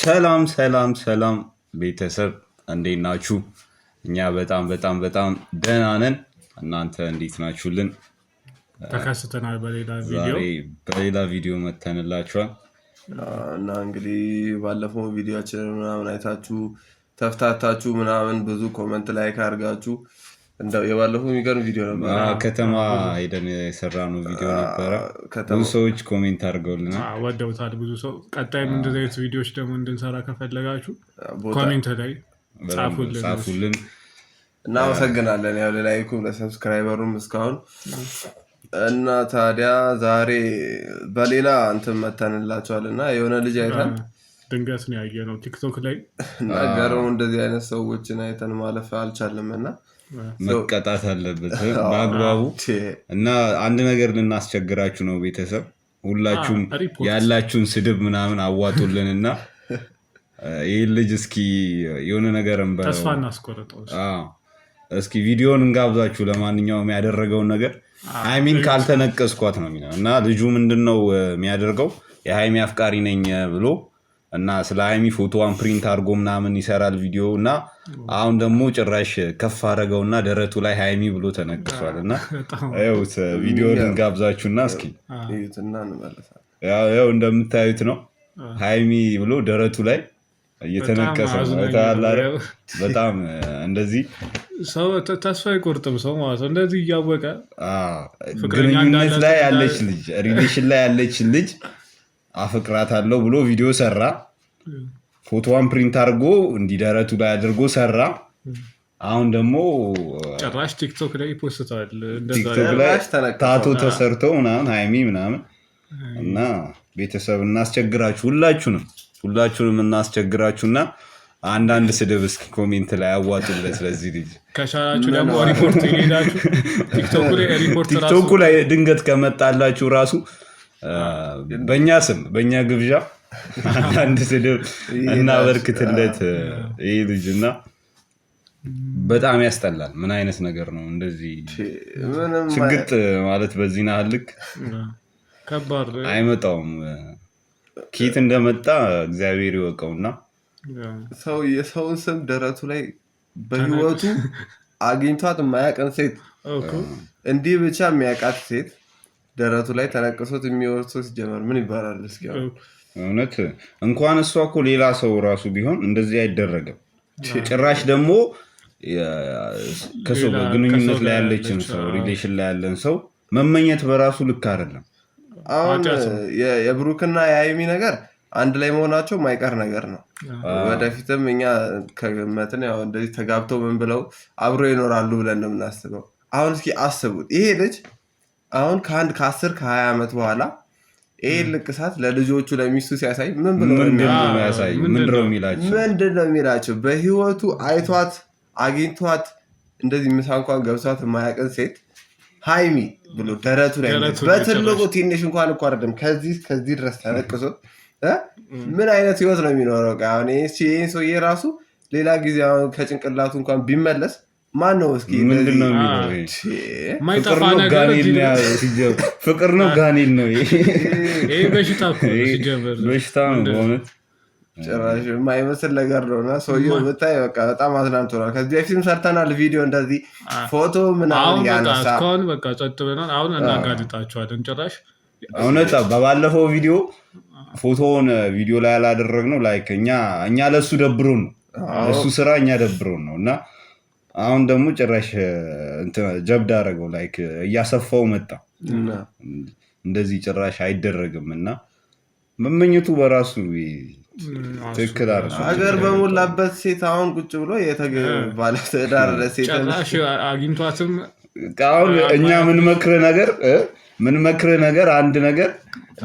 ሰላም ቤተሰብ እንዴት ናችሁ? እኛ በጣም ደህና ነን። እናንተ እንዴት ናችሁልን? ተከስተናል በሌላ ቪዲዮ መተንላችኋል እና እንግዲህ ባለፈው ቪዲዮአችን ምናምን አይታችሁ ተፍታታችሁ ምናምን ብዙ ኮሜንት ላይክ አድርጋችሁ እንደው የባለፈው የሚገርም ቪዲዮ ነበር። ከተማ ሄደን የሰራነው ቪዲዮ ነበረ። ብዙ ሰዎች ኮሜንት አድርገውልናል፣ ወደውታል። ብዙ ሰው ቀጣይም እንደዚህ አይነት ቪዲዮዎች ደግሞ እንድንሰራ ከፈለጋችሁ ኮሜንት ላይ ጻፉልን። እናመሰግናለን። ያው ለላይኩም ለሰብስክራይበሩም እስካሁን እና ታዲያ ዛሬ በሌላ እንትን መተንላችኋል እና የሆነ ልጅ አይተን ድንገት ነው ያየነው ቲክቶክ ላይ ነገረው። እንደዚህ አይነት ሰዎችን አይተን ማለፍ አልቻለም እና መቀጣት አለበት በአግባቡ። እና አንድ ነገር ልናስቸግራችሁ ነው ቤተሰብ፣ ሁላችሁም ያላችሁን ስድብ ምናምን አዋጡልንና ይህ ልጅ እስኪ የሆነ ነገር እንበለው፣ ተስፋ እናስቆርጠው። እስኪ ቪዲዮን እንጋብዛችሁ። ለማንኛውም ያደረገውን ነገር ሃይሚን ካልተነቀስኳት ነው የሚለው እና ልጁ ምንድነው የሚያደርገው የሃይሚ አፍቃሪ ነኝ ብሎ እና ስለ ሃይሚ ፎቶዋን ፕሪንት አድርጎ ምናምን ይሰራል ቪዲዮ እና አሁን ደግሞ ጭራሽ ከፍ አደረገውና ደረቱ ላይ ሃይሚ ብሎ ተነቅሷል። እና ቪዲዮን እንጋብዛችሁና እስኪ ያው እንደምታዩት ነው ሃይሚ ብሎ ደረቱ ላይ እየተነቀሰ ነው። በጣም እንደዚህ ሰው ተስፋ አይቆርጥም ሰው ማለት ነው። እንደዚህ እያወቀ ግንኙነት ላይ ያለች ልጅ ሪሌሽን ላይ ያለች ልጅ አፈቅራታለሁ ብሎ ቪዲዮ ሰራ። ፎቶዋን ፕሪንት አድርጎ እንዲደረቱ ላይ አድርጎ ሰራ። አሁን ደግሞ ጭራሽ ቲክቶክ ላይ ፖስቷል። ቲክቶክ ላይ ታቶ ተሰርቶ ምናምን ሃይሚ ምናምን እና ቤተሰብ እናስቸግራችሁ፣ ሁላችሁንም እናስቸግራችሁና አንዳንድ ስድብ እስኪ ኮሜንት ላይ አዋጡለት ስለዚህ ልጅ። ከቻላችሁ ደግሞ ሪፖርት ይሄዳችሁ ቲክቶክ ላይ ድንገት ከመጣላችሁ ራሱ በእኛ ስም በእኛ ግብዣ አንዳንድ ስድብ እናበርክትለት ይህ ልጅ። እና በጣም ያስጠላል። ምን አይነት ነገር ነው እንደዚህ ችግጥ ማለት? በዚህ ናህል ልክ ከባድ አይመጣውም። ኬት እንደመጣ እግዚአብሔር ይወቀውና ሰው የሰውን ስም ደረቱ ላይ በህይወቱ አግኝቷት የማያውቅን ሴት እንዲህ ብቻ የሚያውቃት ሴት ደረቱ ላይ ተነቅሶት የሚወርሶ ሲጀመር ምን ይባላል? እስኪ እውነት እንኳን እሷ እኮ ሌላ ሰው ራሱ ቢሆን እንደዚህ አይደረግም። ጭራሽ ደግሞ ከሰው ግንኙነት ላይ ያለችን ሰው ሪሌሽን ላይ ያለን ሰው መመኘት በራሱ ልክ አይደለም። አሁን የብሩክና የሃይሚ ነገር አንድ ላይ መሆናቸው ማይቀር ነገር ነው። ወደፊትም እኛ ከገመትን ያው እንደዚህ ተጋብተው ምን ብለው አብሮ ይኖራሉ ብለን ነው የምናስበው። አሁን እስኪ አስቡት፣ ይሄ ልጅ አሁን ከ10 ከ20 ዓመት በኋላ ይሄ ልቅሳት ለልጆቹ ለሚስቱ ሲያሳይ ምን ብሎ ምንድነው የሚላቸው? በህይወቱ አይቷት አግኝቷት እንደዚህ ምሳ እንኳን ገብቷት የማያውቅን ሴት ሃይሚ ብሎ ደረቱ ላይ በትልቁ ትንሽ እንኳን እኮ አይደለም ከዚህ ድረስ ተነቅሶ ምን አይነት ህይወት ነው የሚኖረው? አሁን ይህን ሰውዬ ራሱ ሌላ ጊዜ አሁን ከጭንቅላቱ እንኳን ቢመለስ ማን ነው እስኪ ምንድነው የሚለው? ፍቅር ነው ጋኔል ነው ይሄ በሽታ ነው በእውነት ጭራሽ የማይመስል ነገር ነው። እና ሰውዬው ብታይ በቃ በጣም አዝናንቶናል። ከዚህ በፊትም ሰርተናል ቪዲዮ እንደዚህ ፎቶ ምናምን ያነሳ እስካሁን በቃ ጸጥ ብለናል። አሁን እናጋድጣቸዋለን ጭራሽ እውነት በባለፈው ቪዲዮ ፎቶውን ቪዲዮ ላይ ያላደረግነው ላይክ እኛ ለሱ ደብሮን ነው እሱ ስራ እኛ ደብሮን ነው። እና አሁን ደግሞ ጭራሽ ጀብድ አደረገው ላይክ እያሰፋው መጣ። እንደዚህ ጭራሽ አይደረግም። እና መመኘቱ በራሱ ትክክል አይደለም። ሀገር በሞላበት ሴት አሁን ቁጭ ብሎ የተባለ ትዳር ሴት ጭራሽ አግኝቷትም አሁን እኛ ምን መክረ ነገር አንድ ነገር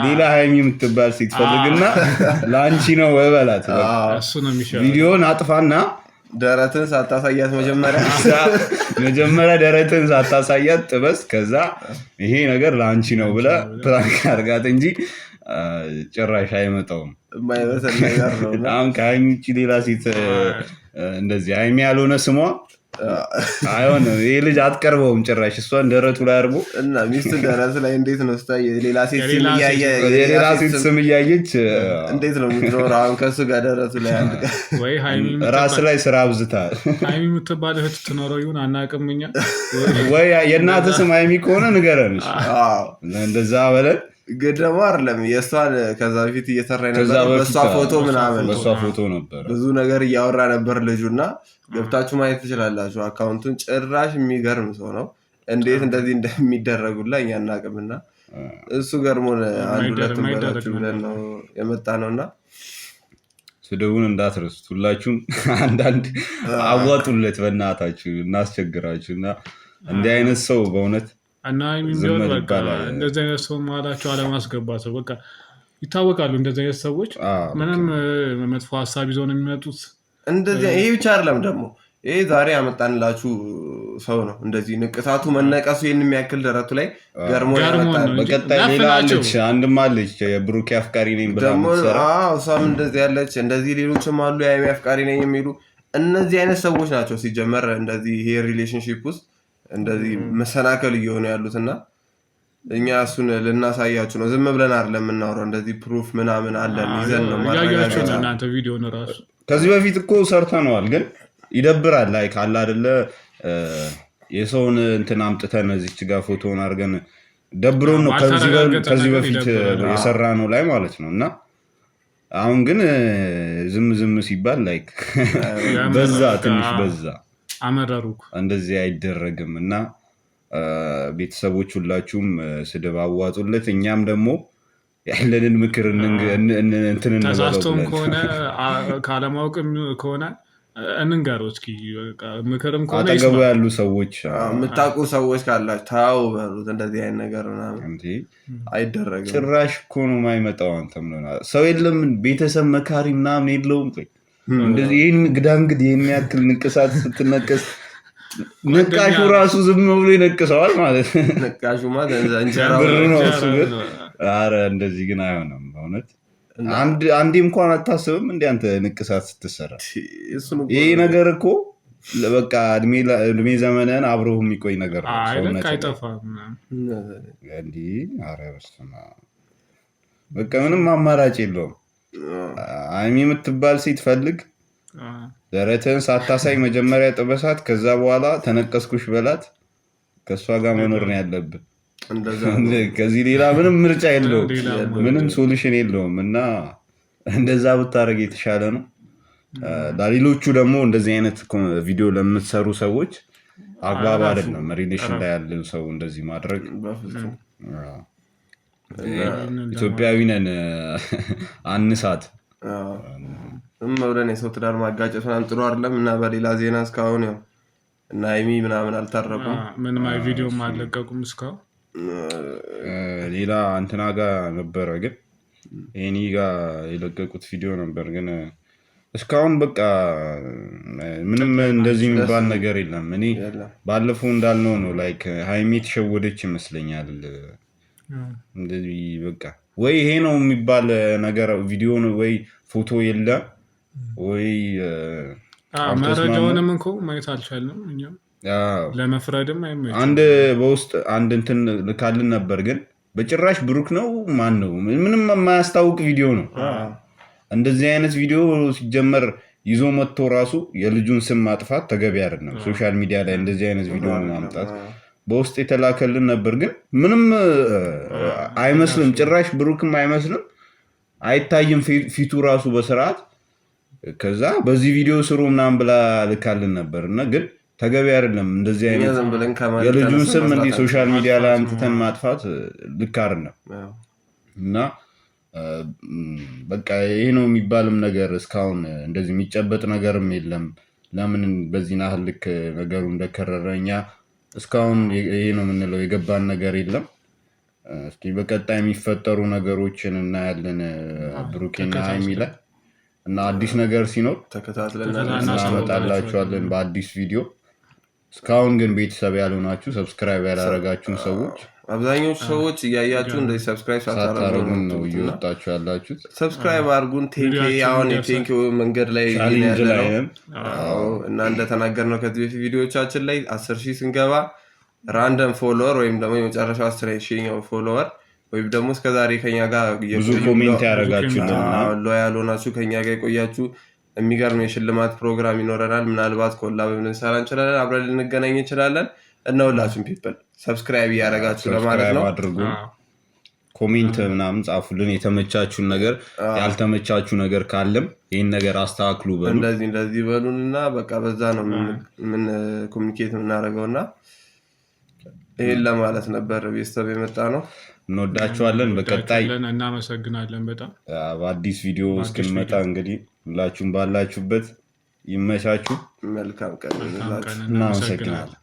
ሌላ ሃይሚ የምትባል ሴት ፈልግና ለአንቺ ነው በላት። ቪዲዮን አጥፋና ደረትን ሳታሳያት መጀመሪያ ደረትን ሳታሳያት ጥበስ፣ ከዛ ይሄ ነገር ለአንቺ ነው ብለ ፕራንክ አድርጋት እንጂ ጭራሽ አይመጣውም። አሁን ከሃይሚ ውጭ ሌላ ሴት እንደዚህ ሃይሚ ያልሆነ ስሟ አይሆንም። ይህ ልጅ አትቀርበውም ጭራሽ እሷን ደረቱ ላይ አድርጎ እና ሚስቱ ደረት ላይ እንዴት ነው ስታይ የሌላ ሴት ስም እያየች እንዴት ነው የምትኖረው? አሁን ከእሱ ጋር ደረቱ ላይ ራስ ላይ ስራ አብዝታል። ሀይሚ የምትባል እህት ትኖረው ይሁን አናውቅም እኛ። ወይ የእናትህ ስም ሀይሚ ከሆነ ንገረን እንደዛ በለን። ግን ደግሞ አይደለም የእሷን ከዛ በፊት እየሰራ ነበር በእሷ ፎቶ ምናምን ብዙ ነገር እያወራ ነበር ልጁ እና ገብታችሁ ማየት ትችላላችሁ አካውንቱን። ጭራሽ የሚገርም ሰው ነው። እንዴት እንደዚህ እንደሚደረጉላ እኛ አናውቅምና እሱ ገርሞን አንድ ሁለቱም በላችሁ ብለን ነው የመጣ ነው። እና ስድቡን እንዳትረሱት ሁላችሁም አንዳንድ አዋጡለት በእናታችሁ እናስቸግራችሁ። እና እንዲህ አይነት ሰው በእውነት እና የሚሆን በቃ እንደዚህ አይነት ሰው መሀላቸው አለማስገባት በቃ ይታወቃሉ። እንደዚህ አይነት ሰዎች ምንም መጥፎ ሀሳብ ይዘው ነው የሚመጡት። እንደዚህ ይሄ ብቻ አይደለም ደግሞ ይሄ ዛሬ ያመጣንላችሁ ሰው ነው። እንደዚህ ንቅሳቱ መነቀሱ ይህን የሚያክል ደረቱ ላይ ገርሞ በቀጣይ ሌላ አለች አንድም አለች የብሩኬ አፍቃሪ ነኝ ብላ እሷም እንደዚህ ያለች እንደዚህ ሌሎችም አሉ የሀይሚ አፍቃሪ ነኝ የሚሉ እነዚህ አይነት ሰዎች ናቸው ሲጀመር እንደዚህ ይሄ ሪሌሽንሺፕ ውስጥ እንደዚህ መሰናከል እየሆኑ ያሉት። እና እኛ እሱን ልናሳያችሁ ነው። ዝም ብለን አይደለም የምናወራው። እንደዚህ ፕሩፍ ምናምን አለን ይዘን ነው እናንተ ቪዲዮ ነው ራሱ ከዚህ በፊት እኮ ሰርተነዋል። ግን ይደብራል ላይ ካለ አይደለ የሰውን እንትን አምጥተን እዚች ጋር ፎቶን አድርገን ደብሮን ነው ከዚህ በፊት የሰራ ነው ላይ ማለት ነው። እና አሁን ግን ዝም ሲባል ላይክ በዛ ትንሽ በዛ አመረሩ። እንደዚህ አይደረግም። እና ቤተሰቦች ሁላችሁም ስድብ አዋጡለት። እኛም ደግሞ ያለንን ምክር እንትን ተሳስቶም ከሆነ ካለማወቅም ከሆነ እንንገረው እስኪ። ምክርም ከሆነ አጠገቡ ያሉ ሰዎች የምታውቁ ሰዎች ካላችሁ ታው በሉት። እንደዚህ አይነት ነገር ምናምን አይደረግም። ጭራሽ እኮ ነው የማይመጣው። አንተም ሰው የለም ቤተሰብ መካሪ ምናምን የለውም። እንደዚህ ይህን ግዳንግድ የሚያክል ንቅሳት ስትነቀስ ነቃሹ ራሱ ዝም ብሎ ይነቅሰዋል ማለት ነቃሹ ማለት ብር ነው እሱ። ግን ኧረ እንደዚህ ግን አይሆንም በእውነት። አንዴ እንኳን አታስብም እንደ አንተ ንቅሳት ስትሰራ? ይህ ነገር እኮ በቃ እድሜ ዘመንህን አብሮህ የሚቆይ ነገር ነው። እንዲህ ኧረ በስመ አብ በቃ ምንም አማራጭ የለውም። ሀይሚ የምትባል ሴት ፈልግ፣ ደረትህን ሳታሳይ መጀመሪያ ጥበሳት፣ ከዛ በኋላ ተነቀስኩሽ በላት። ከእሷ ጋር መኖር ነው ያለብን። ከዚህ ሌላ ምንም ምርጫ የለውም፣ ምንም ሶሉሽን የለውም። እና እንደዛ ብታደርግ የተሻለ ነው። ሌሎቹ ደግሞ እንደዚህ አይነት ቪዲዮ ለምትሰሩ ሰዎች አግባብ አይደለም። ሪሌሽን ላይ ያለን ሰው እንደዚህ ማድረግ ኢትዮጵያዊ ነን አንሳት ብለን የሰው ትዳር ማጋጨት ምናምን ጥሩ አይደለም። እና በሌላ ዜና እስካሁን ያው እና ሀይሚ ምናምን አልታረቁም፣ ምንም ቪዲዮም አልለቀቁም እስካሁን። ሌላ እንትና ጋር ነበረ ግን ኤኒ ጋር የለቀቁት ቪዲዮ ነበር ግን እስካሁን በቃ ምንም እንደዚህ የሚባል ነገር የለም። እኔ ባለፈው እንዳልነው ነው ላይክ ሀይሚ ተሸወደች ይመስለኛል። እንደዚህ በቃ ወይ ይሄ ነው የሚባል ነገር ቪዲዮ ነው ወይ ፎቶ የለም ወይ መረጃውንም እንኮ ማየት አልቻልንም እኛም ለመፍረድም አይመችም። አንድ በውስጥ አንድ እንትን ልካልን ነበር ግን በጭራሽ ብሩክ ነው ማን ነው ምንም የማያስታውቅ ቪዲዮ ነው። እንደዚህ አይነት ቪዲዮ ሲጀመር ይዞ መጥቶ ራሱ የልጁን ስም ማጥፋት ተገቢ አይደለም። ሶሻል ሚዲያ ላይ እንደዚህ አይነት ቪዲዮ ማምጣት በውስጥ የተላከልን ነበር ግን ምንም አይመስልም፣ ጭራሽ ብሩክም አይመስልም፣ አይታይም ፊቱ ራሱ በስርዓት። ከዛ በዚህ ቪዲዮ ስሩ ምናምን ብላ ልካልን ነበር እና ግን ተገቢ አይደለም። እንደዚህ አይነት የልጁን ስም እንዲህ ሶሻል ሚዲያ ላይ አምጥተን ማጥፋት ልክ አይደለም። እና በቃ ይሄ ነው የሚባልም ነገር እስካሁን እንደዚህ የሚጨበጥ ነገርም የለም። ለምን በዚህ ናህል ልክ ነገሩ እንደከረረ እኛ እስካሁን ይሄ ነው የምንለው የገባን ነገር የለም። እስኪ በቀጣይ የሚፈጠሩ ነገሮችን እናያለን ብሩኬና ሀይሚ ላይ እና አዲስ ነገር ሲኖር እናመጣላችኋለን በአዲስ ቪዲዮ። እስካሁን ግን ቤተሰብ ያልሆናችሁ ሰብስክራይብ ያላረጋችሁን ሰዎች አብዛኞቹ ሰዎች እያያችሁ እንደዚህ ሰብስክራይብ ሳታረጉ ነው እየወጣችሁ ያላችሁት። ሰብስክራይብ አድርጉን። ቴንኪ አሁን የቴንኪ መንገድ ላይ እና እንደተናገርነው ከዚህ በፊት ቪዲዮቻችን ላይ 10,000 ስንገባ ራንደም ፎሎወር ወይም ደግሞ የመጨረሻው 10,000 ፎሎወር ወይም ደግሞ እስከዛሬ ከኛ ጋር ብዙ ኮሜንት ያደረጋችሁና ሎያል ሆናችሁ ከኛ ጋር የቆያችሁ የሚገርም የሽልማት ፕሮግራም ይኖረናል። ምናልባት ኮላብ ልንሰራ እንችላለን፣ አብረን ልንገናኝ እንችላለን። እና ሁላችሁም ፒፕል ሰብስክራይብ እያደረጋችሁ ለማለት ነው። አድርጉ፣ ኮሜንት ምናምን ጻፉልን። የተመቻችሁን ነገር ያልተመቻችሁ ነገር ካለም ይህን ነገር አስተካክሉ በሉ፣ እንደዚህ በሉን እና በቃ በዛ ነው ምን ኮሚኒኬት የምናደርገውና ይሄን ለማለት ነበር ቤተሰብ የመጣ ነው። እንወዳችኋለን። በቀጣይ እናመሰግናለን በጣም በአዲስ ቪዲዮ እስክንመጣ እንግዲህ ሁላችሁም ባላችሁበት ይመቻችሁ። መልካም ቀን። እናመሰግናለን።